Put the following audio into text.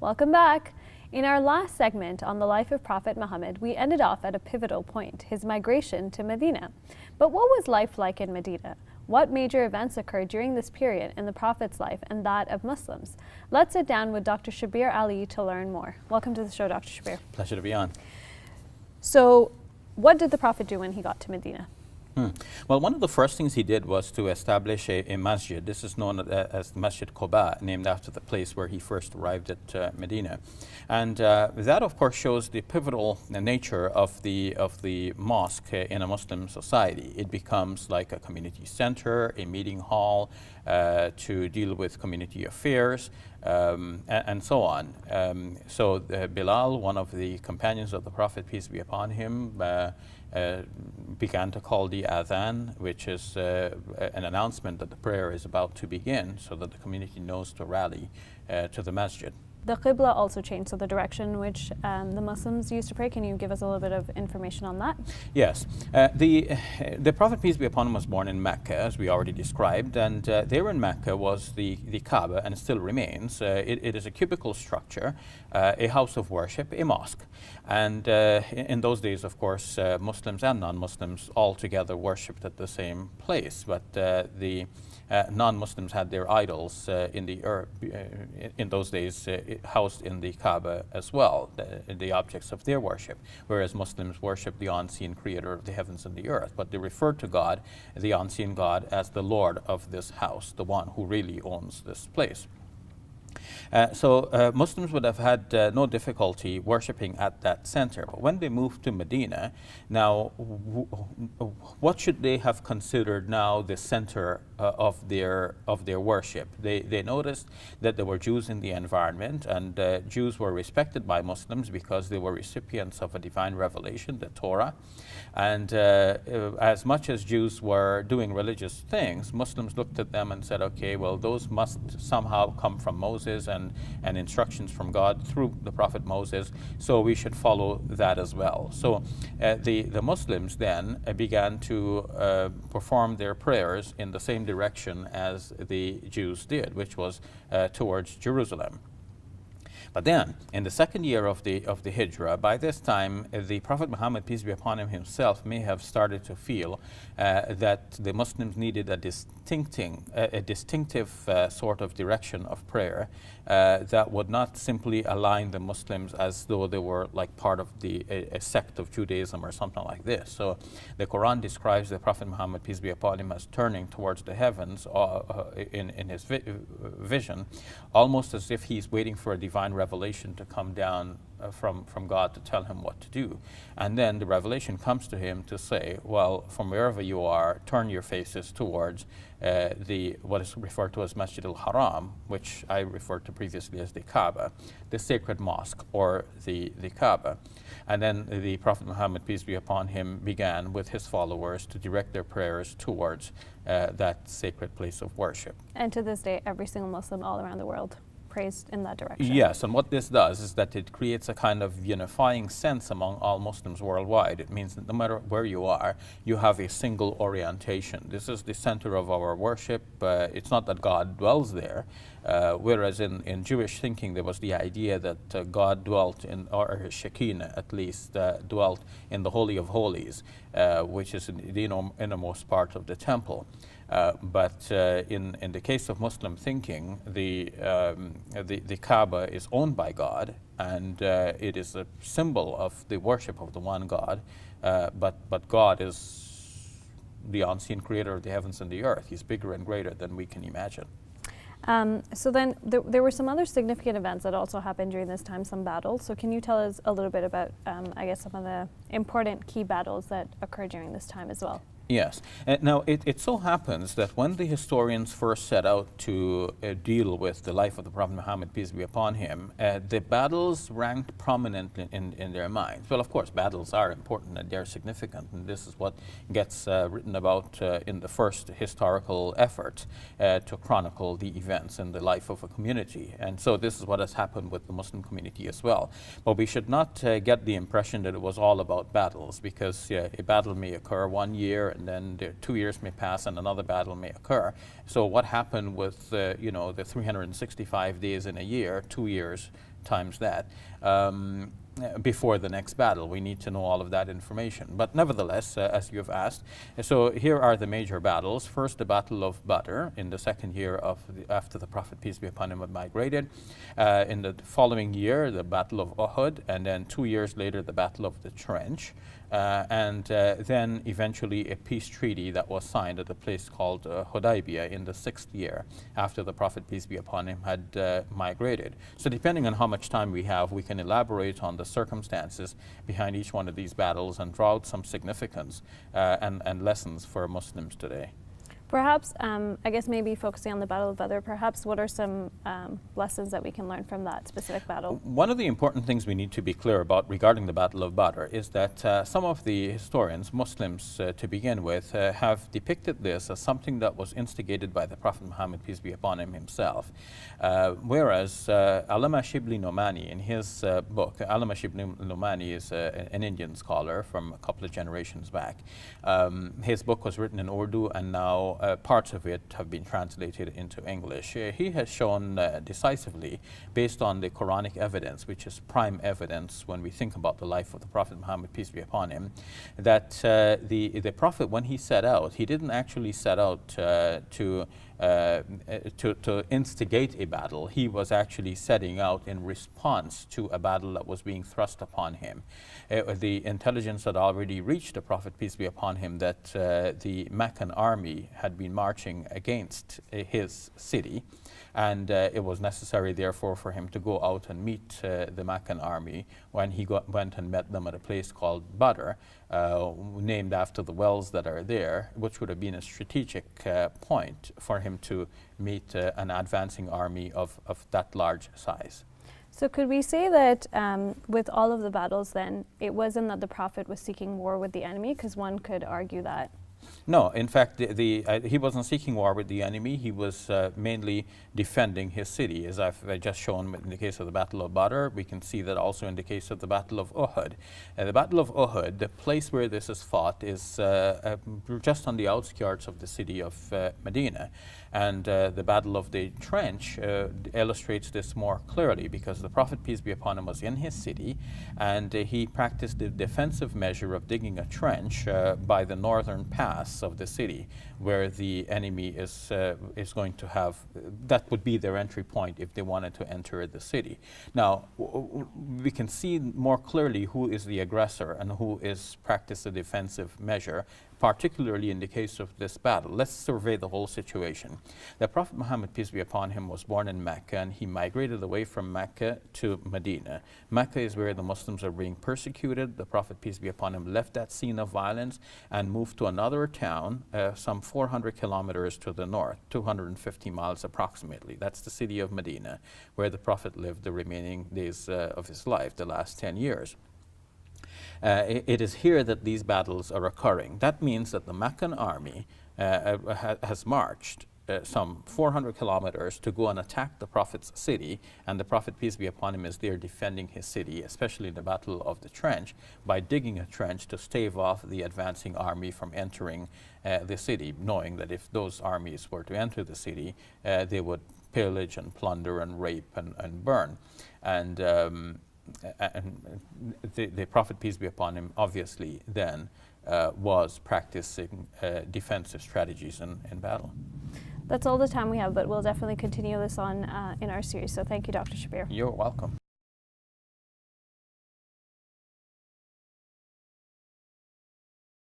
Welcome back. In our last segment on the life of Prophet Muhammad, we ended off at a pivotal point, his migration to Medina. But what was life like in Medina? What major events occurred during this period in the Prophet's life and that of Muslims? Let's sit down with Dr. Shabir Ali to learn more. Welcome to the show, Dr. Shabir. Pleasure to be on. So, what did the Prophet do when he got to Medina? Well, one of the first things he did was to establish a masjid. This is known as Masjid Quba, named after the place where he first arrived at Medina. And that, of course, shows the pivotal nature of the mosque in a Muslim society. It becomes like a community center, a meeting hall to deal with community affairs, and so on. So Bilal, one of the companions of the Prophet, peace be upon him, began to call the adhan, which is an announcement that the prayer is about to begin, so that the community knows to rally to the masjid. The Qibla also changed, so the direction which the Muslims used to pray. Can you give us a little bit of information on that? Yes. The Prophet, peace be upon him, was born in Mecca, as we already described, and there in Mecca was the Kaaba, and it still remains. It is a cubical structure, a house of worship, a mosque. And in those days, of course, Muslims and non-Muslims all together worshipped at the same place, but the non-Muslims had their idols in those days housed in the Kaaba as well, the objects of their worship, whereas Muslims worship the unseen creator of the heavens and the earth. But they refer to God, the unseen God, as the Lord of this house, the one who really owns this place. So Muslims would have had no difficulty worshipping at that center. But when they moved to Medina, now what should they have considered now the center of their worship? They noticed that there were Jews in the environment, and Jews were respected by Muslims because they were recipients of a divine revelation, the Torah. And as much as Jews were doing religious things, Muslims looked at them and said, okay, well, those must somehow come from Moses and instructions from God through the Prophet Moses, so we should follow that as well. So the Muslims then began to perform their prayers in the same direction as the Jews did, which was towards Jerusalem. But then, in the second year of the Hijrah, by this time, the Prophet Muhammad, peace be upon him, himself may have started to feel that the Muslims needed a distinctive sort of direction of prayer that would not simply align the Muslims as though they were like part of a sect of Judaism or something like this. So the Quran describes the Prophet Muhammad, peace be upon him, as turning towards the heavens in his vision, almost as if he's waiting for a divine revelation to come down from God to tell him what to do. And then the revelation comes to him to say, well, from wherever you are, turn your faces towards what is referred to as Masjid al-Haram, which I referred to previously as the Kaaba, the sacred mosque, or the Kaaba. And then the Prophet Muhammad, peace be upon him, began with his followers to direct their prayers towards that sacred place of worship. And to this day, every single Muslim all around the world praised in that direction. Yes, and what this does is that it creates a kind of unifying sense among all Muslims worldwide. It means that no matter where you are, you have a single orientation. This is the center of our worship. It's not that God dwells there, whereas in Jewish thinking there was the idea that God dwelt in, or Shekinah at least, dwelt in the Holy of Holies, which is in the innermost part of the temple. But in the case of Muslim thinking, the Kaaba is owned by God, and it is a symbol of the worship of the one God. But God is the unseen creator of the heavens and the earth. He's bigger and greater than we can imagine. So then there were some other significant events that also happened during this time, some battles. So can you tell us a little bit about, I guess, some of the important key battles that occurred during this time as well? Yes. Now, it so happens that when the historians first set out to deal with the life of the Prophet Muhammad, peace be upon him, the battles ranked prominently in their minds. Well, of course, battles are important and they're significant, and this is what gets written about in the first historical effort to chronicle the events in the life of a community. And so this is what has happened with the Muslim community as well. But we should not get the impression that it was all about battles, because a battle may occur 1 year, and then 2 years may pass and another battle may occur. So what happened with the 365 days in a year, 2 years times that. Before the next battle. We need to know all of that information. But nevertheless, as you've asked, so here are the major battles. First, the Battle of Badr in the second year of after the Prophet, peace be upon him, had migrated. In the following year, the Battle of Uhud, and then 2 years later, the Battle of the Trench. And then eventually a peace treaty that was signed at a place called Hudaybiyah in the 6th year after the Prophet, peace be upon him, had migrated. So depending on how much time we have, we can elaborate on the circumstances behind each one of these battles and draw out some significance and lessons for Muslims today. Perhaps, I guess maybe focusing on the Battle of Badr, perhaps what are some lessons that we can learn from that specific battle? One of the important things we need to be clear about regarding the Battle of Badr is that some of the historians, Muslims to begin with, have depicted this as something that was instigated by the Prophet Muhammad, peace be upon him, himself. Whereas Allama Shibli Nomani, in his book, Allama Shibli Nomani is an Indian scholar from a couple of generations back. His book was written in Urdu, and now parts of it have been translated into English. He has shown decisively, based on the Quranic evidence, which is prime evidence when we think about the life of the Prophet Muhammad, peace be upon him, that the Prophet, when he set out, he didn't actually set out to instigate a battle. He was actually setting out in response to a battle that was being thrust upon him. The intelligence had already reached the Prophet, peace be upon him, that the Meccan army had been marching against his city, and it was necessary therefore for him to go out and meet the Meccan army. When he went and met them at a place called Badr, named after the wells that are there, which would have been a strategic point for him to meet an advancing army of that large size. So could we say that with all of the battles then, it wasn't that the Prophet was seeking war with the enemy? Because one could argue that. No, in fact, he wasn't seeking war with the enemy. He was mainly defending his city. As I've just shown in the case of the Battle of Badr, we can see that also in the case of the Battle of Uhud. The Battle of Uhud, the place where this is fought, is just on the outskirts of the city of Medina. And the Battle of the Trench illustrates this more clearly, because the Prophet, peace be upon him, was in his city, and he practiced the defensive measure of digging a trench by the northern pass of the city, where the enemy is going to have, that would be their entry point if they wanted to enter the city. Now, we can see more clearly who is the aggressor and who is practice a defensive measure, particularly in the case of this battle. Let's survey the whole situation. The Prophet Muhammad, peace be upon him, was born in Mecca, and he migrated away from Mecca to Medina. Mecca is where the Muslims are being persecuted. The Prophet, peace be upon him, left that scene of violence and moved to another town some 400 kilometers to the north, 250 miles approximately. That's the city of Medina, where the Prophet lived the remaining days of his life, the last 10 years. It is here that these battles are occurring. That means that the Meccan army has marched some 400 kilometers to go and attack the Prophet's city, and the Prophet, peace be upon him, is there defending his city, especially in the Battle of the Trench, by digging a trench to stave off the advancing army from entering the city, knowing that if those armies were to enter the city, they would pillage and plunder and rape and burn. And the Prophet, peace be upon him, obviously then was practicing defensive strategies in battle. That's all the time we have, but we'll definitely continue this on in our series. So thank you, Dr. Shabir. You're welcome.